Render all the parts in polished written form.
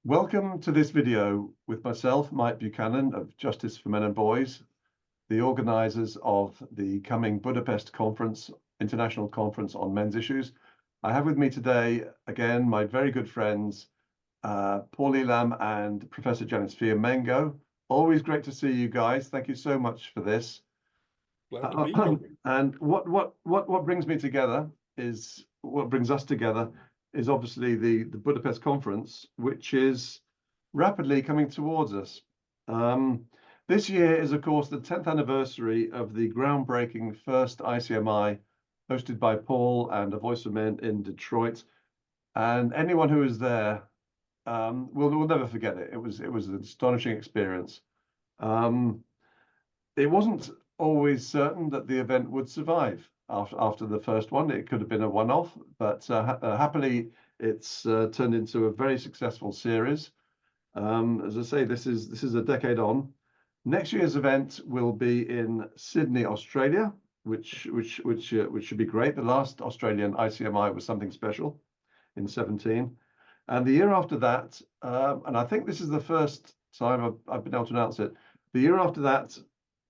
Welcome to this video with myself, Mike Buchanan of Justice for Men and Boys, the organisers of the coming Budapest conference, International Conference on Men's Issues. I have with me today, again, my very good friends, Paul Elam and Professor Janice Fiamengo. Always great to see you guys. Thank you so much for this. Glad to be here. And what brings me together is, what brings us together is obviously the Budapest conference, which is rapidly coming towards us. This year is, of course, the 10th anniversary of the groundbreaking first ICMI hosted by Paul and A Voice for Men in Detroit. And anyone who was there will never forget it. It was an astonishing experience. It wasn't always certain that the event would survive after the first one. It could have been a one-off, but happily it's turned into a very successful series. As I say, this is a decade on. Next year's event will be in Sydney, Australia, which should be great. The last Australian ICMI was something special in 2017, and the year after that, and I think this is the first time I've been able to announce it. The year after that,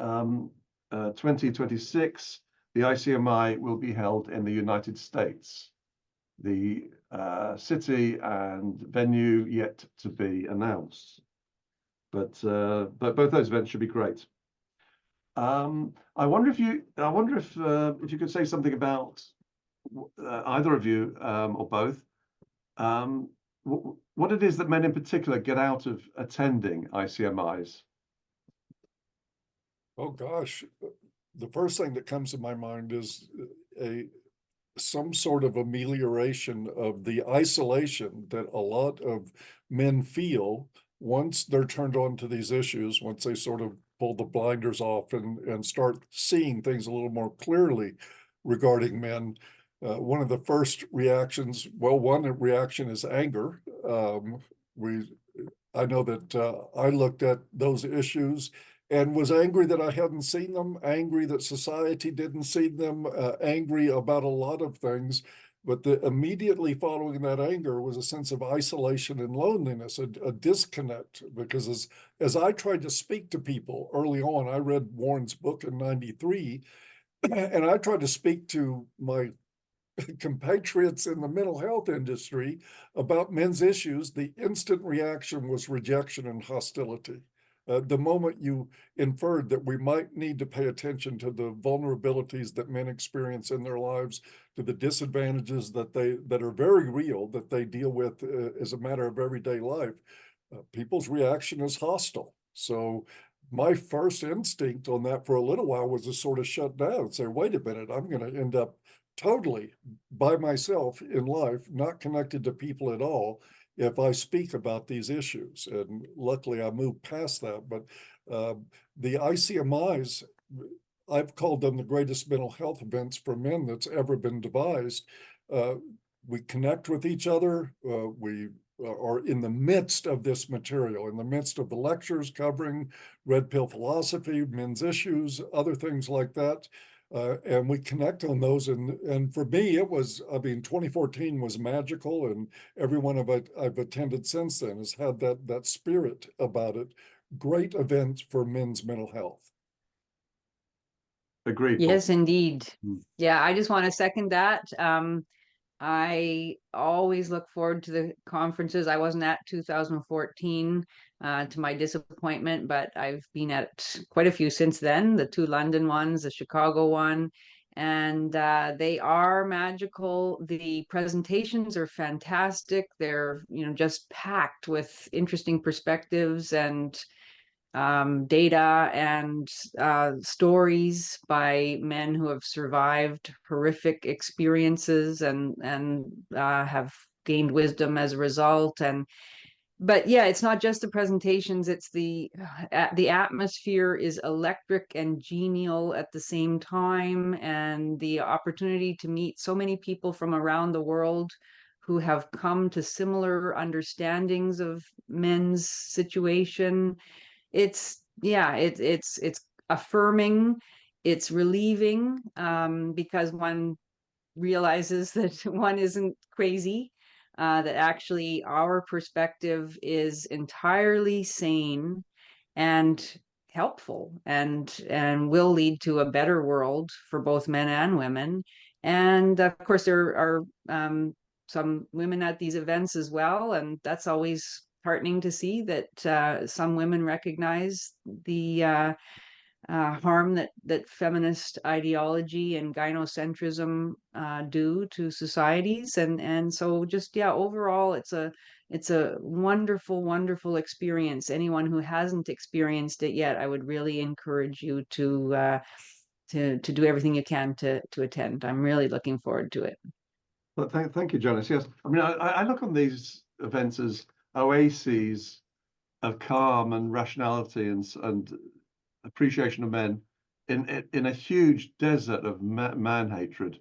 2026, the ICMI will be held in the United States. The city and venue yet to be announced, but both those events should be great. I wonder if you could say something about either of you or both, what it is that men in particular get out of attending ICMIs. Oh gosh, the first thing that comes to my mind is some sort of amelioration of the isolation that a lot of men feel once they're turned on to these issues, once they sort of pull the blinders off and start seeing things a little more clearly regarding men. One of the first reactions, one reaction is anger. I know that I looked at those issues and was angry that I hadn't seen them, angry that society didn't see them, angry about a lot of things. But immediately following that anger was a sense of isolation and loneliness, a disconnect. Because as I tried to speak to people early on, I read Warren's book in '93, and I tried to speak to my compatriots in the mental health industry about men's issues. The instant reaction was rejection and hostility. The moment you inferred that we might need to pay attention to the vulnerabilities that men experience in their lives, to the disadvantages that are very real, that they deal with as a matter of everyday life, people's reaction is hostile. So my first instinct on that for a little while was to sort of shut down and say, wait a minute, I'm going to end up totally by myself in life, not connected to people at all, if I speak about these issues. And luckily I moved past that. But the ICMIs, I've called them the greatest mental health events for men that's ever been devised. We connect with each other. We are in the midst of this material, in the midst of the lectures covering red pill philosophy, men's issues, other things like that. And we connect on those. And for me, it was, 2014 was magical, and everyone I've attended since then has had that spirit about it. Great event for men's mental health. Agreed. Yes, indeed. Yeah, I just want to second that. I always look forward to the conferences. I wasn't at 2014 to my disappointment, but I've been at quite a few since then, the two London ones, the Chicago one, and they are magical. The presentations are fantastic. They're, just packed with interesting perspectives and data and stories by men who have survived horrific experiences and have gained wisdom as a result. But yeah, it's not just the presentations, it's the atmosphere is electric and genial at the same time, and the opportunity to meet so many people from around the world who have come to similar understandings of men's situation. It's affirming, it's relieving, because one realizes that one isn't crazy. that actually our perspective is entirely sane and helpful and will lead to a better world for both men and women. And of course, there are some women at these events as well, and that's always heartening to see that some women recognize the harm that feminist ideology and gynocentrism do to societies, and so just overall it's a wonderful, wonderful experience. Anyone who hasn't experienced it yet, I would really encourage you to do everything you can to attend. I'm really looking forward to it. Well, thank you, Janice. Yes, I mean, I look on these events as oases of calm and rationality and appreciation of men in a huge desert of man hatred.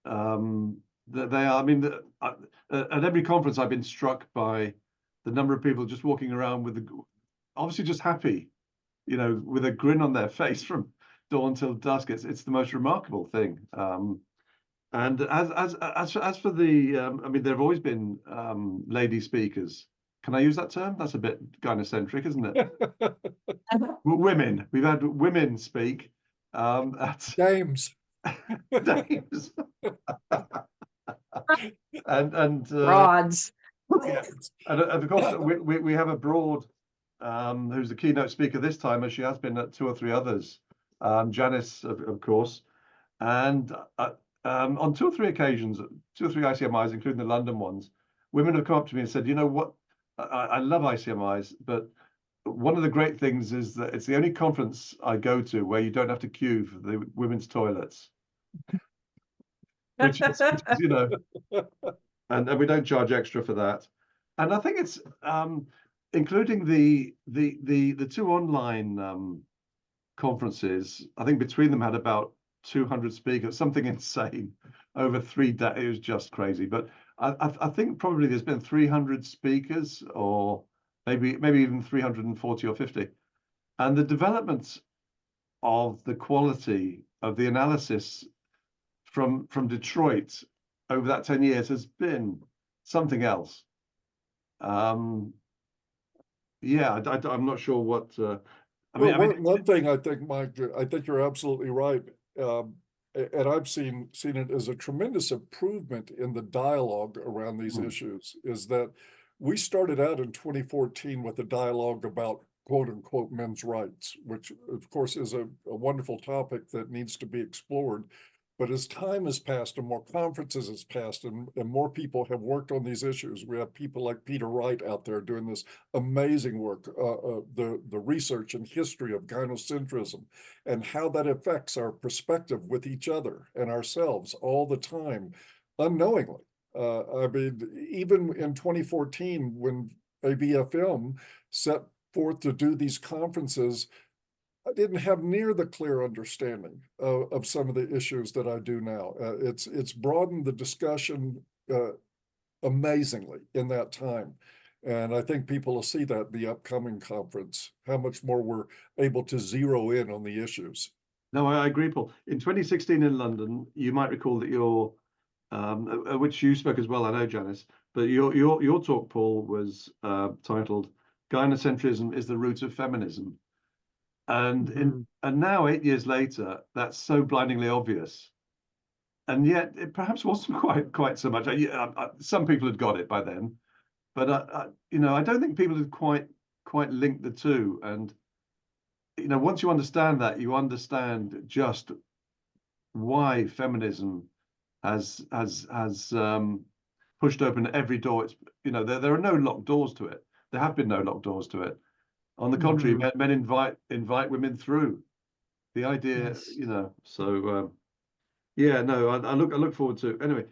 That they are. I mean, at every conference, I've been struck by the number of people just walking around with obviously just happy, with a grin on their face from dawn till dusk. It's the most remarkable thing. And as for the, I mean, there have always been lady speakers. Can I use that term? That's a bit gynocentric, isn't it? Women. We've had women speak. James. Dames. and Rods. and of course we have a broad who's the keynote speaker this time, as she has been at 2 or 3 others. Janice, of course, and on 2 or 3 occasions, 2 or 3 ICMIs, including the London ones, women have come up to me and said, "You know what? I love ICMIs, but one of the great things is that it's the only conference I go to where you don't have to queue for the women's toilets." Which is, and we don't charge extra for that. And I think it's including the 2 online conferences. I think between them had about 200 speakers, something insane over 3 days. It was just crazy. But I think probably there's been 300 speakers, or maybe even 340 or 50. And the development of the quality of the analysis from Detroit over that 10 years has been something else. I'm not sure what. One thing I think, Mike, I think you're absolutely right, and I've seen it as a tremendous improvement in the dialogue around these issues. Is that we started out in 2014 with a dialogue about quote unquote men's rights, which of course is a wonderful topic that needs to be explored. But as time has passed and more conferences has passed and more people have worked on these issues, we have people like Peter Wright out there doing this amazing work, the research and history of gynocentrism and how that affects our perspective with each other and ourselves all the time, unknowingly. I mean, even in 2014, when ABFM set forth to do these conferences, I didn't have near the clear understanding of some of the issues that I do now. It's broadened the discussion amazingly in that time. And I think people will see that in the upcoming conference, how much more we're able to zero in on the issues. No, I agree, Paul. In 2016 in London, you might recall that your, which you spoke as well, I know, Janice, but your talk, Paul, was titled "Gynocentrism is the Root of Feminism." And and now 8 years later, that's so blindingly obvious, and yet it perhaps wasn't quite so much. Some people had got it by then, but I don't think people had quite linked the two. And once you understand that, you understand just why feminism has pushed open every door. It's there are no locked doors to it. There have been no locked doors to it. On the contrary, men invite women through. The idea, Yes. So I look forward to it. Anyway.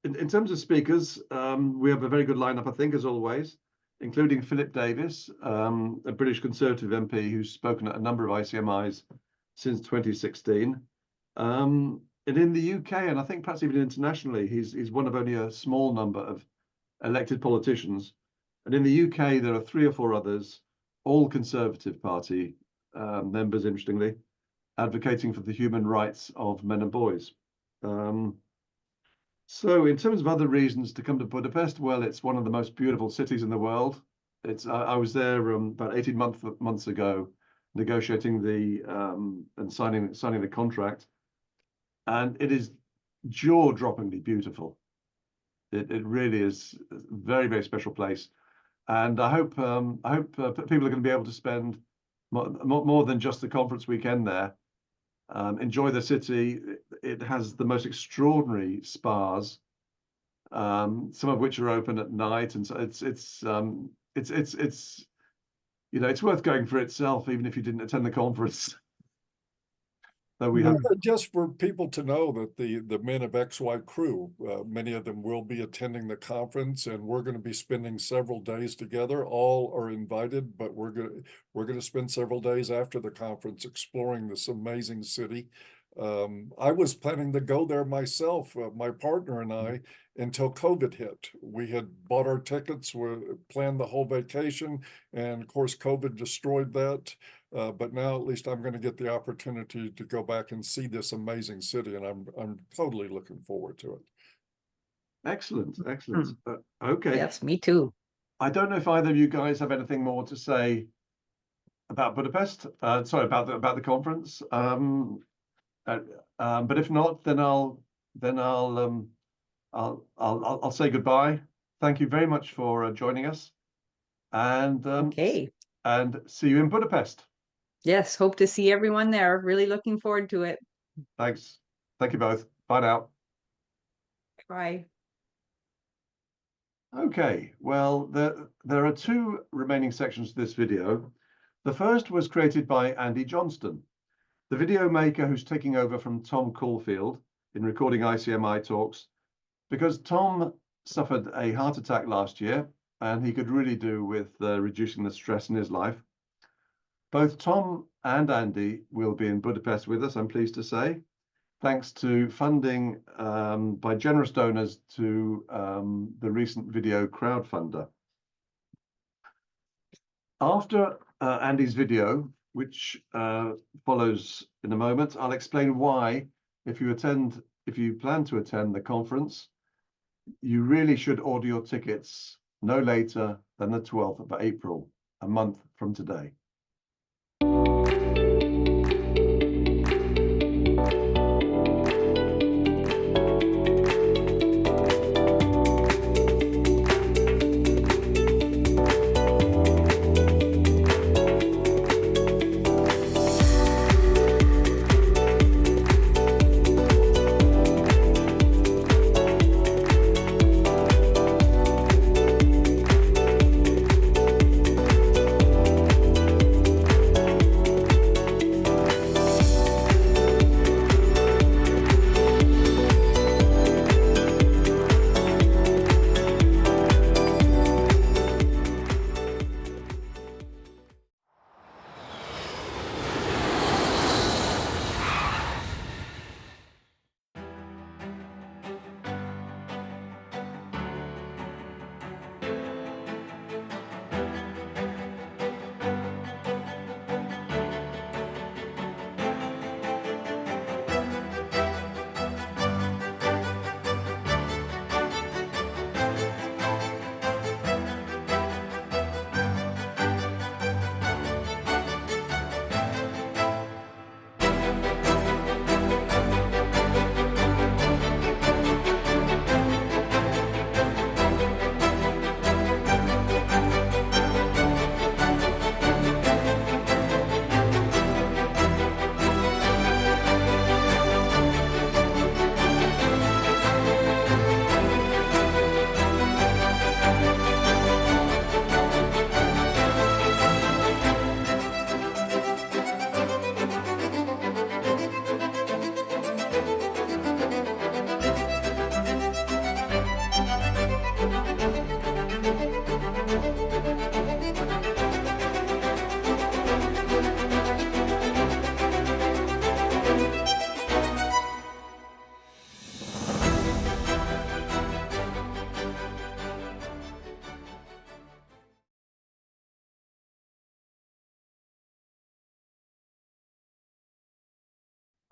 In terms of speakers, we have a very good lineup, I think, as always, including Philip Davis, a British Conservative MP who's spoken at a number of ICMIs since 2016. And in the UK, and I think perhaps even internationally, he's one of only a small number of elected politicians. And in the UK, there are 3 or 4 others, all Conservative Party members, interestingly, advocating for the human rights of men and boys. So in terms of other reasons to come to Budapest, well, it's one of the most beautiful cities in the world. I was there about 18 months ago, negotiating and signing the contract, and it is jaw-droppingly beautiful. It really is a very, very special place, and I hope people are going to be able to spend more than just the conference weekend there. Enjoy the city. It has the most extraordinary spas, some of which are open at night, and so it's it's worth going for itself, even if you didn't attend the conference. So we have Just for people to know that the men of XY crew, many of them will be attending the conference, and we're going to be spending several days together. All are invited, but we're going to spend several days after the conference exploring this amazing city. I was planning to go there myself, my partner and I, until COVID hit. We had bought our tickets, planned the whole vacation, and of course, COVID destroyed that. But now at least I'm going to get the opportunity to go back and see this amazing city, and I'm totally looking forward to it. excellent. Okay. Yes, me too. I don't know if either of you guys have anything more to say about Budapest. Sorry, about the conference. But if not, then I'll say goodbye. Thank you very much for joining us, and Okay. and see you in Budapest. Yes, hope to see everyone there. Really looking forward to it. Thanks. Thank you both. Bye now. Bye. Okay, well, there are two remaining sections to this video. The first was created by Andy Johnston, the video maker who's taking over from Tom Caulfield in recording ICMI talks, because Tom suffered a heart attack last year, and he could really do with reducing the stress in his life. Both Tom and Andy will be in Budapest with us, I'm pleased to say, thanks to funding by generous donors to the recent video crowdfunder. After Andy's video, which follows in a moment, I'll explain why, if you plan to attend the conference, you really should order your tickets no later than the 12th of April, a month from today.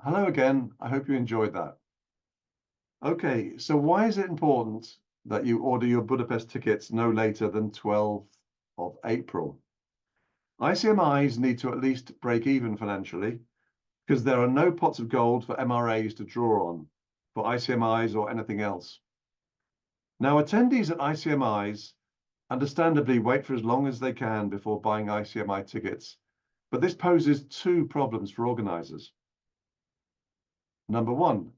Hello again. I hope you enjoyed that. Okay, so why is it important that you order your Budapest tickets no later than 12th of April? ICMIs need to at least break even financially because there are no pots of gold for MRAs to draw on for ICMIs or anything else. Now, attendees at ICMIs understandably wait for as long as they can before buying ICMI tickets, but this poses two problems for organizers. Number one,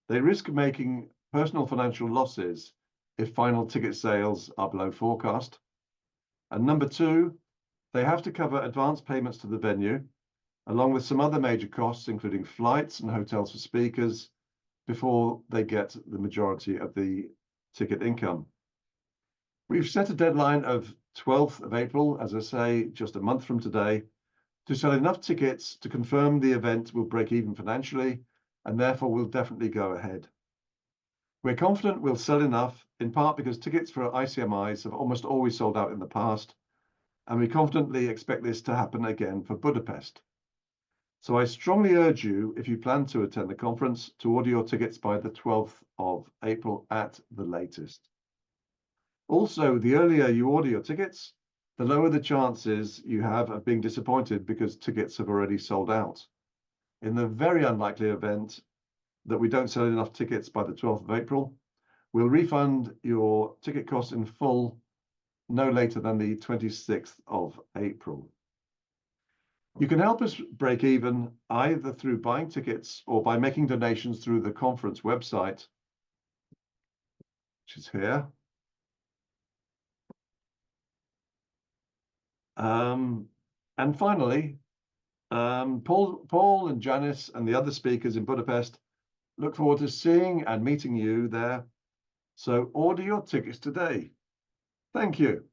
they risk making personal financial losses if final ticket sales are below forecast. And number two, they have to cover advance payments to the venue, along with some other major costs, including flights and hotels for speakers, before they get the majority of the ticket income. We've set a deadline of 12th of April, as I say, just a month from today, to sell enough tickets to confirm the event will break even financially, and therefore will definitely go ahead. We're confident we'll sell enough, in part because tickets for ICMIs have almost always sold out in the past, and we confidently expect this to happen again for Budapest. So I strongly urge you, if you plan to attend the conference, to order your tickets by the 12th of April at the latest. Also, the earlier you order your tickets, the lower the chances you have of being disappointed because tickets have already sold out. In the very unlikely event that we don't sell enough tickets by the 12th of April, we'll refund your ticket costs in full no later than the 26th of April. You can help us break even either through buying tickets or by making donations through the conference website, which is here. And finally, Paul and Janice and the other speakers in Budapest look forward to seeing and meeting you there. So order your tickets today. Thank you.